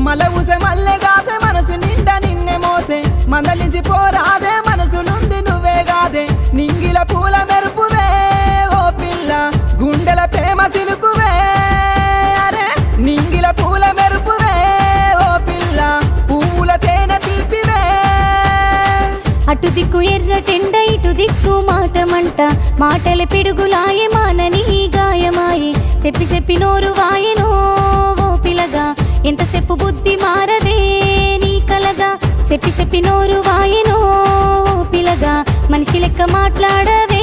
మల ఊసే మల్లె గాసే మనసు నిండా నిన్నే మోసే మందలించి పోరాదే మనసులుంది నువ్వే గాదే నింగిల పూల మెరుపువే ఓ పిల్ల గుండెల ప్రేమ సినుకువే అరే నింగిల పూల మెరుపువే ఓ పిల్ల పువ్వుల తేనె తీపివే అటు దిక్కు ఎర్ర టెండ ఇటు దిక్కు మాటమంట మాటల పిడుగులాయే మానని గాయమాయే చెప్పి చెప్పి నోరు వాయెనో ఓ పిలగా ఎంతసేపు బుద్ధి మారదే నీ కలగా చెప్పి చెప్పి నోరు వాయెనో ఓ పిలగా మనిషి లెక్క మాట్లాడవే